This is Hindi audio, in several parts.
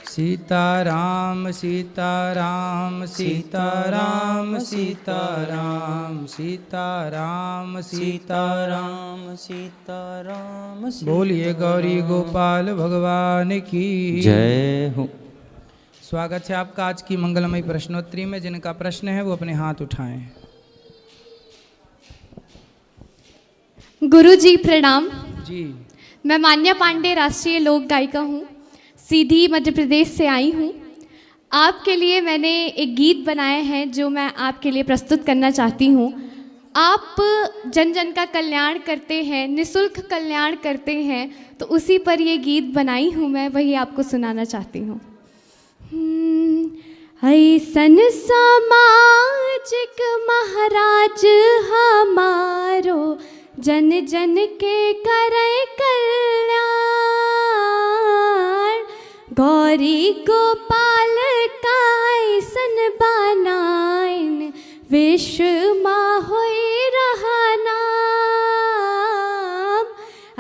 सीताराम सीताराम सीताराम सीताराम सीताराम सीताराम सीताराम। बोलिए गौरी गोपाल भगवान की जय हो। स्वागत है आपका आज की मंगलमयी प्रश्नोत्तरी में। जिनका प्रश्न है वो अपने हाथ उठाएं। गुरुजी प्रणाम जी। मैं मान्या पांडे राष्ट्रीय लोक गायिका हूँ, सीधी मध्य प्रदेश से आई हूँ। आपके लिए मैंने एक गीत बनाया है जो मैं आपके लिए प्रस्तुत करना चाहती हूँ। आप जन जन का कल्याण करते हैं, निःशुल्क कल्याण करते हैं, तो उसी पर ये गीत बनाई हूँ मैं, वही आपको सुनाना चाहती हूँ। ऐसन सामाजिक महाराज हमारो, जन जन के करे कल्याण। गौरी गोपाल का ऐसन बनाइन, विश्व मा होई रहना।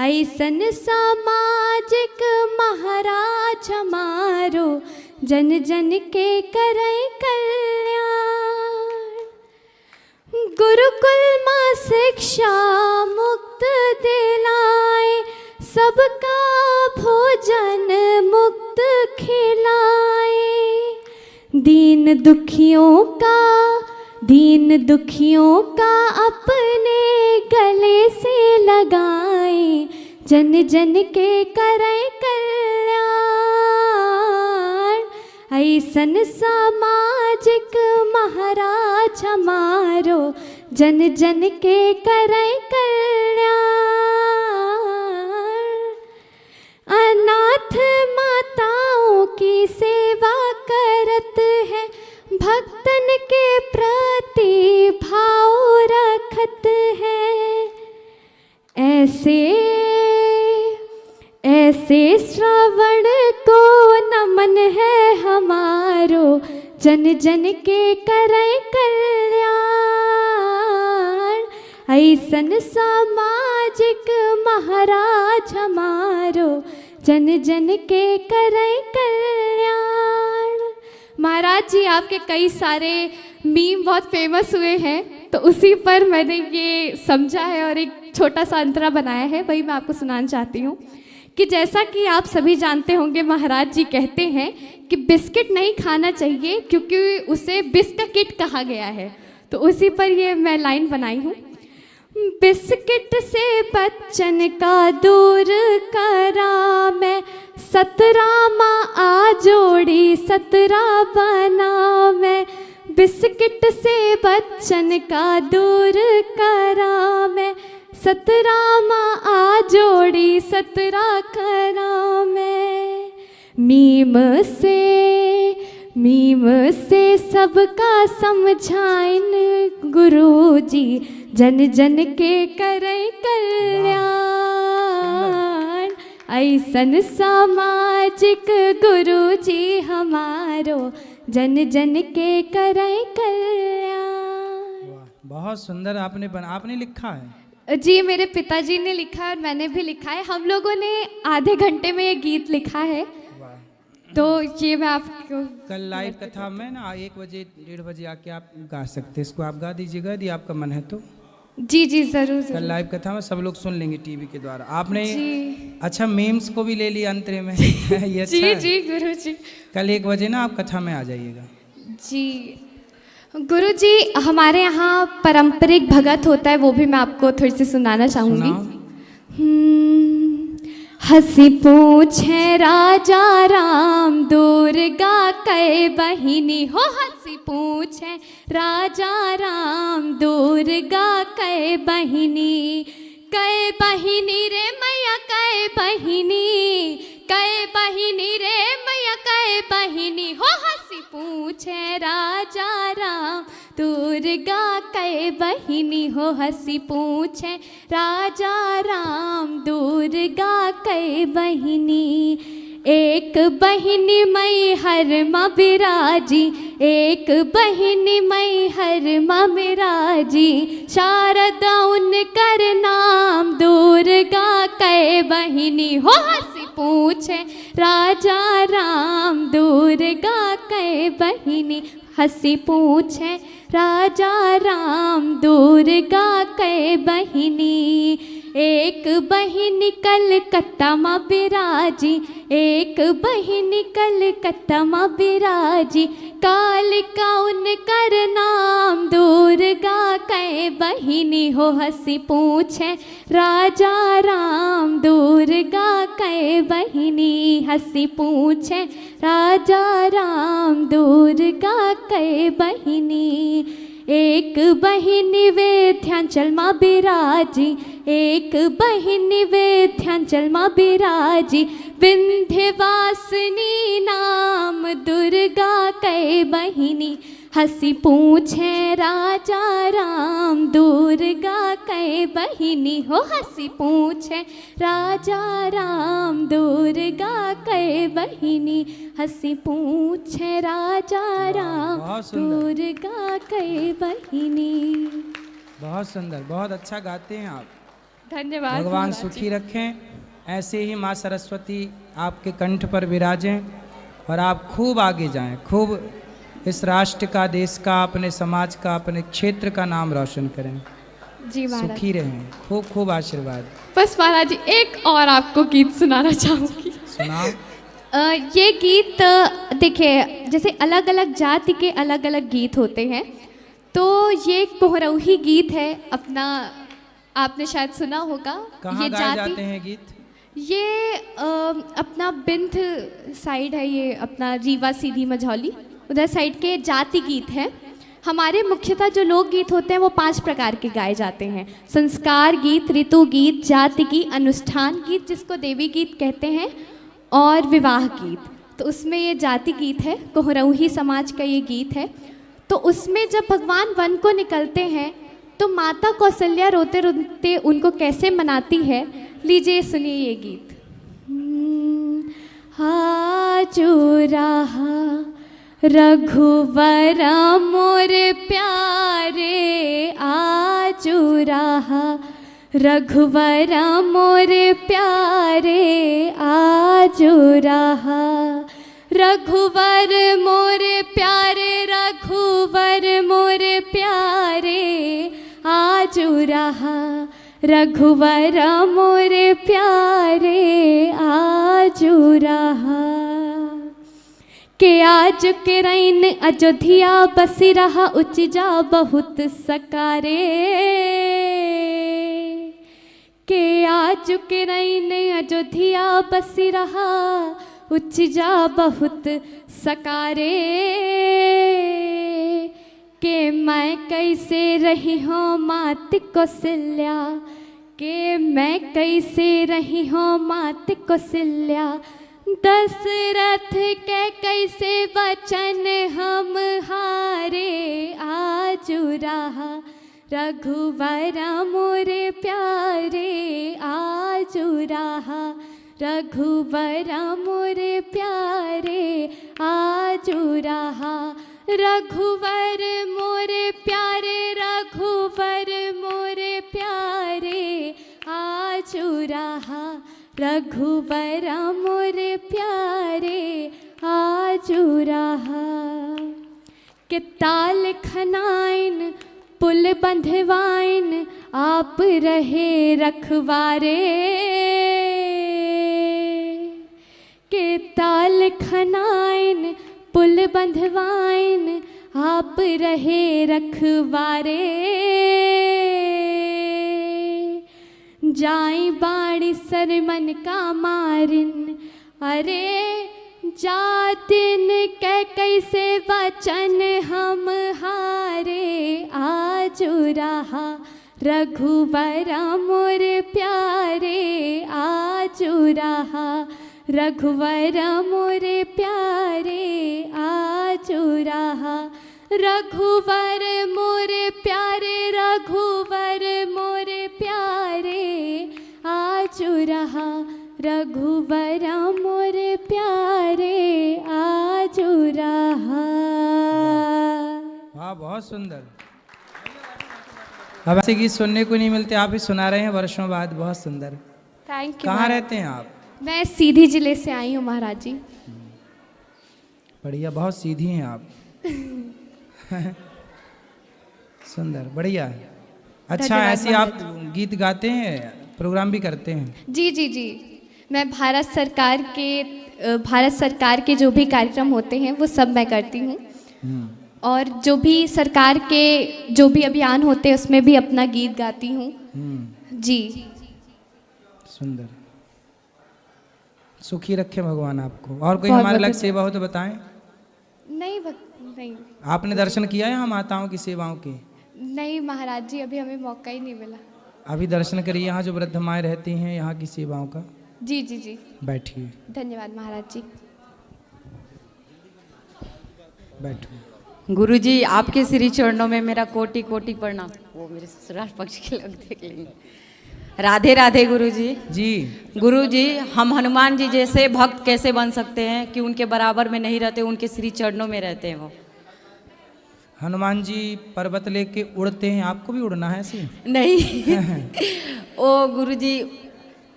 ऐसन सामाजिक महाराज हमारो, जन जन के करे कल्याण। गुरुकुल माँ शिक्षा मुक्त दिलाए, सबका भोजन मुक्त खिलाए। दीन दुखियों का अपने गले से लगाए, जन जन के करे कल्याण। ऐसन सामाजिक महाराज हमारो, जन जन के करे कल्याण। अनाथ माताओं की सेवा करत है, भक्तन के प्रति भाव रखत है। ऐसे श्रवण को नमन है हमारो, जन जन के करे कल्याण। ऐसन सामाजिक महाराज हमारो, जन जन के करे कल्याण। महाराज जी आपके कई सारे मीम बहुत फेमस हुए हैं, तो उसी पर मैंने ये समझा है और एक छोटा सा अंतरा बनाया है, वही मैं आपको सुनाना चाहती हूँ। कि जैसा कि आप सभी जानते होंगे, महाराज जी कहते हैं कि बिस्किट नहीं खाना चाहिए क्योंकि उसे बिस्किट कहा गया है, तो उसी पर ये मैं लाइन बनाई हूँ। बिस्किट से बच्चन का दूर करा मैं, 17 माँ आ जोड़ी 17 बना मैं। बिस्किट से बच्चन का दूर करा मैं, 17 माँ आ जोड़ी 17 करा मैं। मीम से सबका समझाइन, गुरुजी जन जन के करे कल्याण। ऐसन सामाजिक गुरुजी हमारो, जन जन के करे कल्याण। बहुत सुंदर आपने लिखा है। जी मेरे पिताजी ने लिखा है और मैंने भी लिखा है। हम लोगों ने आधे घंटे में ये गीत लिखा है, तो ये मैं आपको कल लाइव कथा में ना 1 बजे 1:30 बजे आके आप गा सकते हैं। इसको आप गा दीजिएगा यदि आपका मन है तो। जी जरूर। कल लाइव कथा में सब लोग सुन लेंगे टीवी के द्वारा। आपने अच्छा मीम्स को भी ले लिया अंतरे में। ये अच्छा जी गुरु जी। कल 1 बजे ना आप कथा में आ जाइएगा। जी गुरु जी, हमारे यहाँ पारंपरिक भगत होता है, वो भी मैं आपको थोड़ी सी सुनाना चाहूँगी। हंसी पूछे राजा राम, दुर्गा कै बहिनी हो। हंसी पूछे राजा राम, दुर्गा कै बहिनी। कै बहिनी रे मैया कै बहिनी, कै बहिनी रे मैया कै बहिनी हो। हंसी पूछे राजा राम, दुर्गा कै बहिनी हो। हंसी पूछे राजा राम, दुर्गा कै बहिनी। एक बहिनी मई हर माँ बिराजी, एक बहिनी मई हर माँ बिराजी। शारदा उनकर नाम, दुर्गा कै बहिनी हो। हंसी पूछे राजा राम, दुर्गा कै बहिनी, हंसी पूछे राजा राम दुर्गा कै बहिनी। एक बहिनी कलकत्ता माँ बिराजी, एक बहिनी कलकत्ता माँ बिराजी, कालिका उनकर नाम दुर्गा कै बहिनी हो, हंसी पूछे राजा राम दुर्गा कै बहिनी, हंसी पूछे राजा राम दुर्गा कै बहिनी। एक बहिनी विंध्याचल माँ बिराजी, एक बहिनी विंध्याचल माँ बिराजी, विंध्यवासिनी नाम दुर्गा कै बहिनी, हंसी पूछे राजा राम दुर्गा कै बहिनी हो, हंसी पूछे राजा राम दुर्गा कै बहिनी, हंसी पूछे राजा राम दुर्गा कै बहिनी। बहुत सुंदर, बहुत अच्छा गाते हैं आप। धन्यवाद। भगवान सुखी रखें, ऐसे ही माँ सरस्वती आपके कंठ पर विराजें और आप खूब आगे जाएं, खूब इस राष्ट्र का, देश का, अपने समाज का, अपने क्षेत्र का नाम रोशन करें। जी महाराज, सुखी रहें, खूब खूब आशीर्वाद। बस महाराज जी एक और आपको गीत सुनाना चाहूँगी। सुनाओ। ये गीत देखिए, जैसे अलग अलग जाति के अलग अलग गीत होते हैं, तो ये कोहरौही गीत है अपना, आपने शायद सुना होगा। कहाँ गाए जाते हैं गीत? ये अपना बिंद साइड है, ये अपना रीवा सीधी मझौली उधर साइड के जाति गीत है। हमारे मुख्यतः जो लोकगीत होते हैं वो 5 प्रकार के गाए जाते हैं: संस्कार गीत, ऋतु गीत, जाति गीत, अनुष्ठान गीत जिसको देवी गीत कहते हैं, और विवाह गीत। तो उसमें ये जाति गीत है, कोहरौही समाज का ये गीत है। तो उसमें जब भगवान वन को निकलते हैं तो माता कौशल्या रोते रोते उनको कैसे मनाती है, लीजिए सुनिए ये गीत। हाजू रहा रघुवर मोर प्यारे, आजू रहा रघुवर मोर प्यारे, आजू रहा रघुवर मोर प्यारे, रघुवर मोर प्यारे, आजू रहा रघुवर मोर प्यारे, आजू रहा। के आज के रैन अयोध्या बसी रहा, उचजा बहुत सकारे। के आज के रैन अयोध्या बसी रहा, उचजा बहुत सकारे। के मैं कैसे रही हूँ मात कौशल्या, के मैं कैसे रही हूँ मात कौशल्या, दशरथ के कैसे वचन हम हारे, आजू रहा रघुवर मोर प्यारे, आजू रहा रघुवर मोर प्यारे, आजू रहा रघुवर मोर प्यारे, रघुवर मोर प्यारे, आजू रहा रघुवर मोर प्यारे, आजू रहा। के ताल खनाइन पुल बंधवाइन, आप रहे रखवारे। के ताल खनाइन पुल बंधवाइन, आप रहे रखवारे। जाई बाड़ी सरमन का मारिन, अरे जातिन के कैसे वचन हम हारे, आजू रहा रघुवर मोर प्यारे, आजू रहा रघुवर मोर प्यारे, आजू रहा रघुवर मोर प्यारे, रघुवर मोर प्यारे, आजू रहा रघुवर मोर प्यारे, आजू रहा। वाह, बहुत सुंदर। अब ऐसे गीत सुनने को नहीं मिलते, आप ही सुना रहे हैं वर्षों बाद, बहुत सुंदर। Thank you. कहाँ रहते हैं आप? मैं सीधी जिले से आई हूँ महाराज जी। बढ़िया, बहुत सीधी हैं आप। सुंदर, बढ़िया। अच्छा, धन्यवाद ऐसे आप महाराज। गीत गाते हैं, प्रोग्राम भी करते हैं? जी जी जी, मैं भारत सरकार के जो भी कार्यक्रम होते हैं वो सब मैं करती हूँ। और जो भी सरकार के जो भी अभियान होते हैं उसमें भी अपना गीत गाती हूँ। जी। सुंदर, सुखी रखे भगवान आपको। और कोई बहुत हमारे बहुत लग सेवा हो तो बताएं। नहीं आपने दर्शन किया है यहाँ माताओं की सेवाओं के? नहीं महाराज जी, अभी हमें मौका ही नहीं मिला। अभी दर्शन करिए यहाँ जो वृद्ध माएँ रहती हैं यहाँ की सेवाओं का। जी जी जी, बैठिए, धन्यवाद महाराज जी। बैठो। गुरुजी, आपके श्री चरणों में मेरा कोटि कोटि प्रणाम। वो मेरे ससुराल पक्ष के लोग देख लेंगे। राधे राधे गुरुजी। जी, गुरुजी, हम हनुमान जी जैसे भक्त कैसे बन सकते हैं कि उनके बराबर में नहीं रहते, उनके श्री चरणों में रहते हैं वो। हनुमान जी पर्वत लेके उड़ते हैं, आपको भी उड़ना है ऐसे? नहीं। ओ गुरुजी,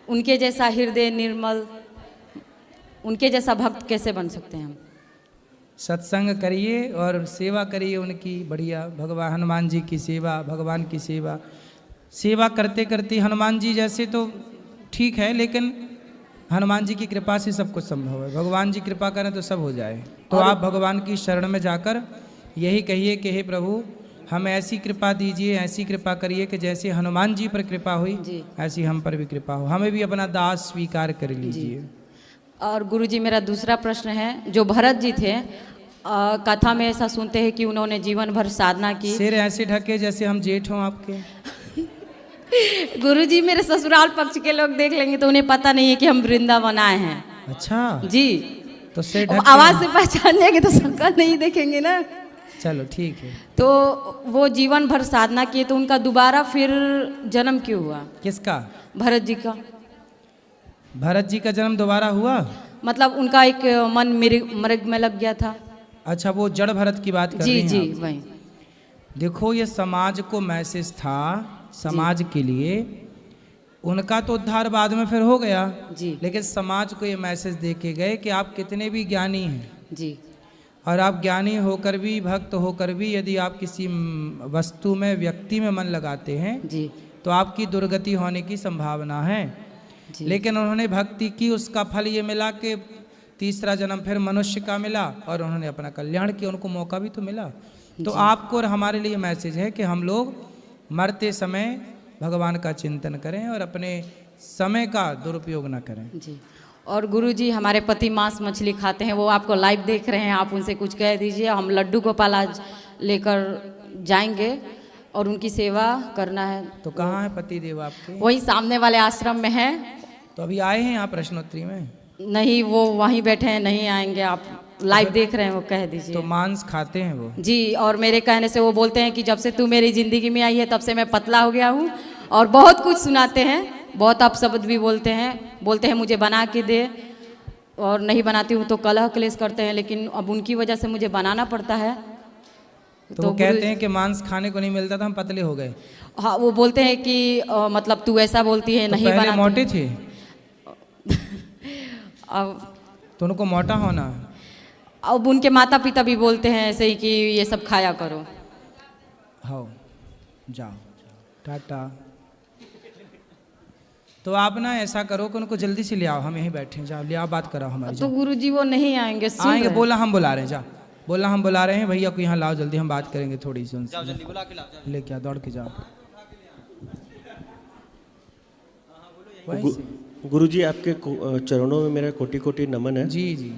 उनके जैसा हृदय निर्मल, उनके जैसा भक्त कैसे बन सकते हैं हम? सत्संग करिए और सेवा करिए उनकी, बढ़िया। भगवान हनुमान जी की सेवा, भगवान की सेवा, सेवा करते करते हनुमान जी जैसे तो ठीक है, लेकिन हनुमान जी की कृपा से सब कुछ संभव है। भगवान जी कृपा करें तो सब हो जाए। तो आप भगवान की शरण में जाकर यही कहिए कि हे प्रभु, हमें ऐसी कृपा दीजिए, ऐसी कृपा करिए कि जैसे हनुमान जी पर कृपा हुई ऐसी हम पर भी कृपा हो, हमें भी अपना दास स्वीकार कर लीजिए। और गुरुजी, मेरा दूसरा प्रश्न है, जो भरत जी थे, कथा में ऐसा सुनते हैं कि उन्होंने जीवन भर साधना की। सिर ऐसे ढके जैसे हम जेठ हों आपके। गुरुजी, मेरे ससुराल पक्ष के लोग देख लेंगे तो उन्हें पता नहीं है कि हम वृंदावन आए हैं। अच्छा जी, तो सिर ढक आवाज से पहचान लेंगे तो शक्ल नहीं देखेंगे ना। चलो ठीक है। तो वो जीवन भर साधना किए तो उनका दोबारा फिर जन्म क्यों हुआ? किसका? भरत जी का। भरत जी का जन्म दोबारा हुआ? मतलब उनका एक मन मृग में लग गया था। अच्छा, वो जड़ भरत की बात कर जी रही हैं जी, आप? वही। देखो, ये समाज को मैसेज था, समाज के लिए। उनका तो उद्धार बाद में फिर हो गया जी, लेकिन समाज को ये मैसेज दे के गए कि आप कितने भी ज्ञानी हैं जी, और आप ज्ञानी होकर भी, भक्त होकर भी, यदि आप किसी वस्तु में, व्यक्ति में मन लगाते हैं जी, तो आपकी दुर्गति होने की संभावना है। जी। लेकिन उन्होंने भक्ति की, उसका फल ये मिला कि तीसरा जन्म फिर मनुष्य का मिला और उन्होंने अपना कल्याण किया, उनको मौका भी तो मिला। तो आपको और हमारे लिए मैसेज है कि हम लोग मरते समय भगवान का चिंतन करें और अपने समय का दुरुपयोग न करें। जी। और गुरुजी, हमारे पति मांस मछली खाते हैं, वो आपको लाइव देख रहे हैं, आप उनसे कुछ कह दीजिए। हम लड्डू गोपाल आज लेकर जाएंगे और उनकी सेवा करना है। तो कहाँ है पति देव आपके? वही सामने वाले आश्रम में है। तो अभी आए हैं यहाँ प्रश्नोत्तरी में? नहीं, वो वहीं बैठे हैं, नहीं आएंगे। आप लाइव देख रहे हैं, वो कह दीजिए। तो मांस खाते हैं वो? जी। और मेरे कहने से वो बोलते हैं कि जब से तू मेरी ज़िंदगी में आई है तब से मैं पतला हो गया हूँ। और बहुत कुछ सुनाते हैं, बहुत अपशब्द भी बोलते हैं मुझे बना के दे, और नहीं बनाती हूँ तो कलह क्लेश करते हैं। लेकिन अब उनकी वजह से मुझे बनाना पड़ता है। तो वो कहते हैं कि मांस खाने को नहीं मिलता था, हम पतले हो गए। हाँ, वो बोलते हैं कि मतलब तू ऐसा बोलती है, तो नहीं पहले बनाती। मोटे थे अब तो उनको मोटा होना। अब उनके माता पिता भी बोलते हैं ऐसे ही कि ये सब खाया करो। हाँ, जाओ, टाटा। तो आप ना ऐसा करो कि उनको जल्दी से ले आओ, हम यहीं बैठे हैं। जाओ, ले आओ, बात कराओ हमारी। तो गुरुजी वो नहीं आएंगे। आएंगे, बोला हम बुला रहे हैं। जा, बोला हम बुला रहे हैं, भैया को यहाँ लाओ जल्दी, हम बात करेंगे थोड़ी सी उनसे। जल्दी बुला के लाओ, लेके आओ, दौड़ के जाओ। गुरुजी, आपके चरणों में मेरा कोटि कोटि नमन है। जी जी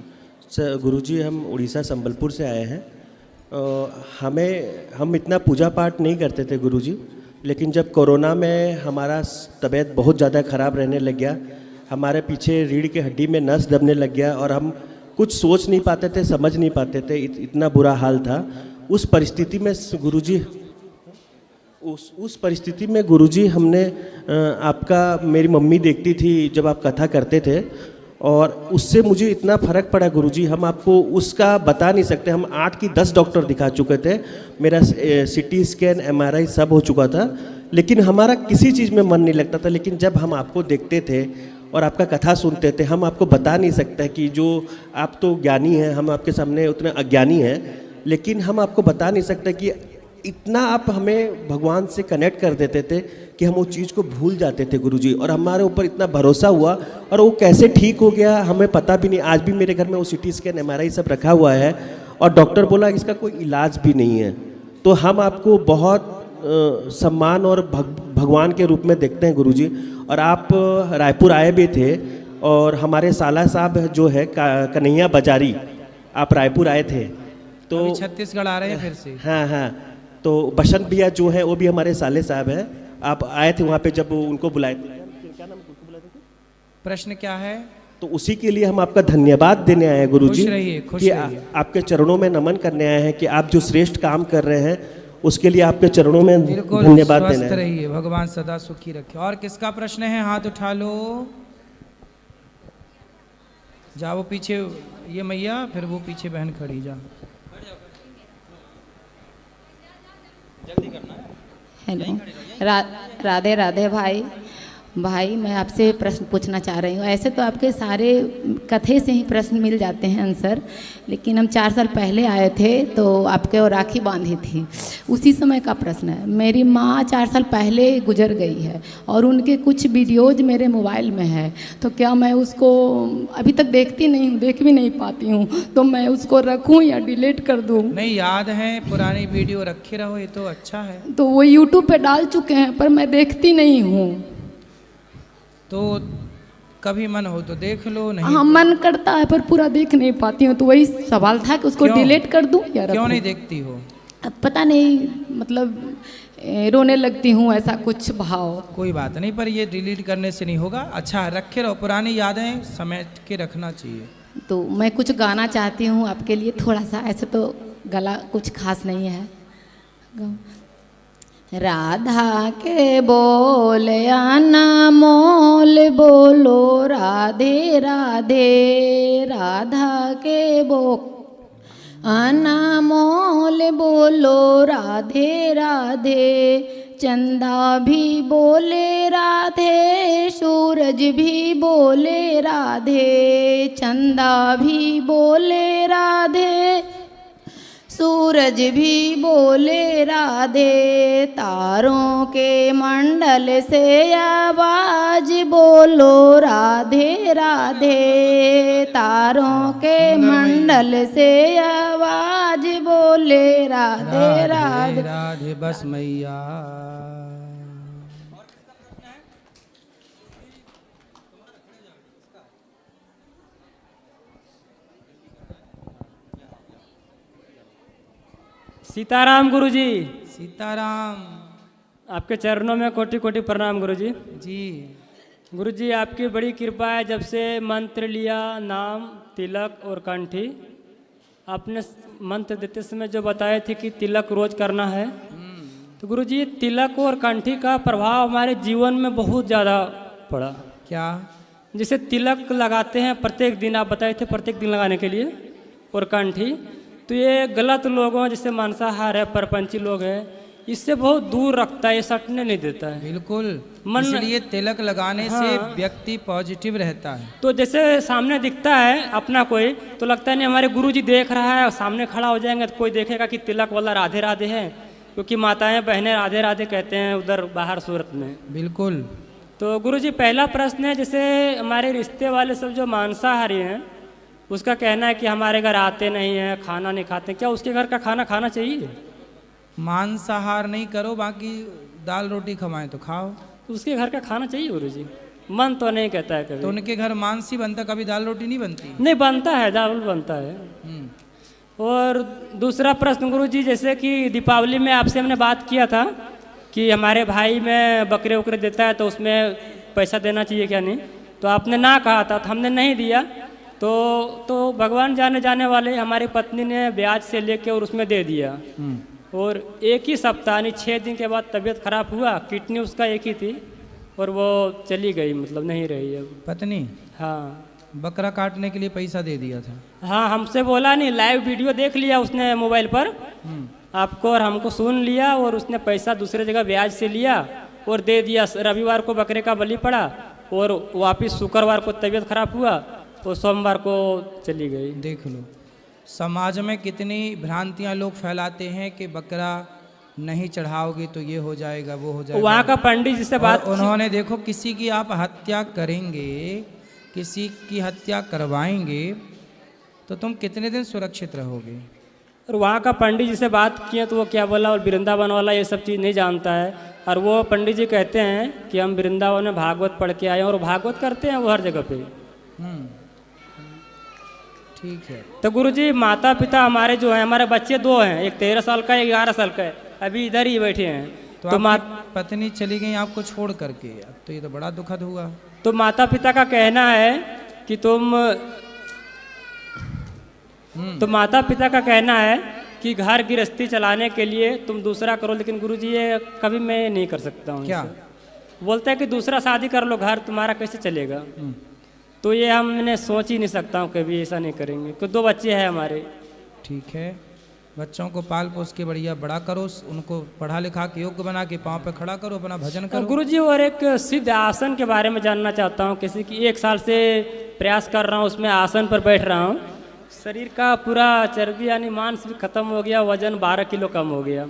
सर। गुरुजी, हम उड़ीसा संबलपुर से आए हैं। हम इतना पूजा पाठ नहीं करते थे गुरुजी, लेकिन जब कोरोना में हमारा तबीयत बहुत ज़्यादा ख़राब रहने लग गया, हमारे पीछे रीढ़ की हड्डी में नस दबने लग गया और हम कुछ सोच नहीं पाते थे, समझ नहीं पाते थे, इतना बुरा हाल था। उस परिस्थिति में गुरुजी, उस परिस्थिति में गुरुजी, हमने मेरी मम्मी देखती थी जब आप कथा करते थे, और उससे मुझे इतना फ़र्क पड़ा गुरुजी, हम आपको उसका बता नहीं सकते। हम 8 की 10 डॉक्टर दिखा चुके थे, मेरा CT स्कैन, MRI सब हो चुका था, लेकिन हमारा किसी चीज़ में मन नहीं लगता था। लेकिन जब हम आपको देखते थे और आपका कथा सुनते थे। हम आपको बता नहीं सकते कि जो आप तो ज्ञानी हैं, हम आपके सामने उतने अज्ञानी हैं, लेकिन हम आपको बता नहीं सकते कि इतना आप हमें भगवान से कनेक्ट कर देते थे कि हम उस चीज़ को भूल जाते थे गुरुजी, और हमारे ऊपर इतना भरोसा हुआ और वो कैसे ठीक हो गया हमें पता भी नहीं। आज भी मेरे घर में वो CT स्कैन MRI सब रखा हुआ है और डॉक्टर बोला इसका कोई इलाज भी नहीं है। तो हम आपको बहुत सम्मान और भगवान के रूप में देखते हैं गुरुजी। और आप रायपुर आए भी थे और हमारे साला साहब जो है कन्हैया बाजारी, आप रायपुर आए थे तो अभी छत्तीसगढ़ आ रहे हैं फिर से। हाँ हाँ, तो बसंत भैया जो है वो भी हमारे साले साहब हैं। आप आए थे वहाँ पे जब उनको बुलाए थे, क्या नाम उनको बुलाए थे? प्रश्न क्या है? तो उसी के लिए हम आपका धन्यवाद देने आए हैं गुरुजी, खुश रहिए, खुश कि रहिए। आपके चरणों में नमन करने आए हैं कि आप जो श्रेष्ठ काम कर रहे हैं उसके लिए आपके चरणों में बिल्कुल धन्यवाद देना स्वस्थ है। रहिए, भगवान सदा सुखी रखे। और किसका प्रश्न है? हाथ उठा लो। जाओ पीछे, ये मैया, फिर वो पीछे बहन खड़ी जा। हेलो, राधे राधे भाई। भाई मैं आपसे प्रश्न पूछना चाह रही हूँ। ऐसे तो आपके सारे कथे से ही प्रश्न मिल जाते हैं आंसर, लेकिन हम 4 साल पहले आए थे तो आपके और राखी बांधी थी, उसी समय का प्रश्न है। मेरी माँ 4 साल पहले गुजर गई है और उनके कुछ वीडियोज मेरे मोबाइल में है, तो क्या मैं उसको अभी तक देखती नहीं हूँ, देख भी नहीं पाती हूँ, तो मैं उसको रखूँ या डिलीट कर दूँ? नहीं, याद है, पुरानी वीडियो रखे रहो, ये तो अच्छा है। तो वो यूट्यूब पे डाल चुके हैं पर मैं देखती नहीं हूँ। तो कभी मन हो तो देख लो, नहीं हाँ, तो मन करता है पर पूरा देख नहीं पाती हूँ, तो वही सवाल था कि उसको क्यों? डिलीट कर दूँ या क्यों रखूं? नहीं देखती हो? अब पता नहीं, मतलब रोने लगती हूँ, ऐसा कुछ भाव। कोई बात नहीं, पर ये डिलीट करने से नहीं होगा। अच्छा, रखे रहो, पुरानी यादें समेट के रखना चाहिए। तो मैं कुछ गाना चाहती हूँ आपके लिए थोड़ा सा, ऐसे तो गला कुछ खास नहीं है। राधा के बोले अनमोल बोलो राधे राधे, राधा के अनमोल बोलो राधे राधे। चंदा भी बोले राधे, सूरज भी बोले राधे। चंदा भी बोले राधे, सूरज भी बोले राधे। तारों के मंडल से आवाज बोलो राधे राधे। तारों के मंडल से आवाज बोले राधे राधे। राधे बस मैया। सीताराम गुरुजी। सीताराम। आपके चरणों में कोटि कोटि प्रणाम गुरुजी। जी, गुरुजी आपकी बड़ी कृपा है, जब से मंत्र लिया, नाम, तिलक और कंठी, आपने मंत्र देते समय जो बताए थे कि तिलक रोज करना है, तो गुरुजी तिलक और कंठी का प्रभाव हमारे जीवन में बहुत ज़्यादा पड़ा। क्या? जैसे तिलक लगाते हैं प्रत्येक दिन, आप बताए थे प्रत्येक दिन लगाने के लिए, और कंठी, तो ये गलत लोगों जैसे मांसाहार है, परपंची लोग हैं, इससे बहुत दूर रखता है, ये सटने नहीं देता है। बिल्कुल, मन- इसलिए तिलक लगाने से हाँ। व्यक्ति पॉजिटिव रहता है। तो जैसे सामने दिखता है अपना कोई, तो लगता है नहीं हमारे गुरुजी देख रहा है, और सामने खड़ा हो जाएंगे तो कोई देखेगा कि तिलक वाला राधे राधे है, क्योंकि माताएं बहनें राधे राधे कहते हैं उधर बाहर सूरत में। बिल्कुल। तो गुरुजी पहला प्रश्न है, जैसे हमारे रिश्ते वाले सब जो मांसाहारी हैं, उसका कहना है कि हमारे घर आते नहीं हैं, खाना नहीं खाते, क्या उसके घर का खाना खाना चाहिए? मांसाहार नहीं करो, बाकी दाल रोटी खवाएं तो खाओ। तो उसके घर का खाना चाहिए गुरुजी? मन तो नहीं कहता है तो कभी। उनके घर मांस ही बनता, कभी दाल रोटी नहीं बनती। नहीं बनता है, दाल बनता है। और दूसरा प्रश्न गुरुजी, जैसे कि दीपावली में आपसे हमने बात किया था कि हमारे भाई में बकरे उकरे देता है तो उसमें पैसा देना चाहिए क्या नहीं, तो आपने ना कहा था, तो हमने नहीं दिया। तो भगवान जाने वाले, हमारी पत्नी ने ब्याज से लेके और उसमें दे दिया, और एक ही सप्ताह यानी 6 दिन के बाद तबीयत खराब हुआ, किडनी उसका एक ही थी और वो चली गई, मतलब नहीं रही अब। पत्नी हाँ, बकरा काटने के लिए पैसा दे दिया था। हाँ, हमसे बोला नहीं, लाइव वीडियो देख लिया उसने मोबाइल पर आपको और हमको, सुन लिया, और उसने पैसा दूसरे जगह ब्याज से लिया और दे दिया। रविवार को बकरे का बलि पड़ा और वापस शुक्रवार को तबीयत खराब हुआ तो सोमवार को चली गई। देख लो समाज में कितनी भ्रांतियां लोग फैलाते हैं कि बकरा नहीं चढ़ाओगे तो ये हो जाएगा वो हो जाएगा। वहाँ का पंडित जिससे बात उन्होंने देखो किसी की आप हत्या करेंगे, किसी की हत्या करवाएंगे तो तुम कितने दिन सुरक्षित रहोगे। और वहाँ का पंडित जी से बात किए तो वो क्या बोला, और वृंदावन वाला ये सब चीज़ नहीं जानता है। और वो पंडित जी कहते हैं कि हम वृंदावन में भागवत पढ़ के आए हैं, और भागवत करते हैं वो हर जगह पे। ठीक है। तो गुरुजी माता पिता हमारे जो हैं, हमारे बच्चे दो हैं, एक 13 साल का, एक 11 साल का है, अभी इधर ही बैठे हैं। तो पत्नी चली गई आपको छोड़ करके, अब तो ये तो बड़ा दुखद हुआ। तो माता पिता का कहना है कि तो माता पिता का कहना है कि घर गृहस्थी चलाने के लिए तुम दूसरा करो, लेकिन गुरुजी ये कभी मैं नहीं कर सकता हूँ। क्या बोलते हैं कि दूसरा शादी कर लो, घर तुम्हारा कैसे चलेगा। तो ये हमने सोच ही नहीं सकता हूँ, कभी ऐसा नहीं करेंगे, क्योंकि 2 बच्चे हैं हमारे। ठीक है, बच्चों को पाल पोस के बढ़िया बड़ा करो, उनको पढ़ा लिखा के योग्य बना के पाँव पे खड़ा करो, अपना भजन करो। गुरुजी और एक सिद्ध आसन के बारे में जानना चाहता हूँ। किसी की 1 साल से प्रयास कर रहा हूँ, उसमें आसन पर बैठ रहा हूँ, शरीर का पूरा चर्बी यानी मांस भी खत्म हो गया, वजन 12 किलो कम हो गया।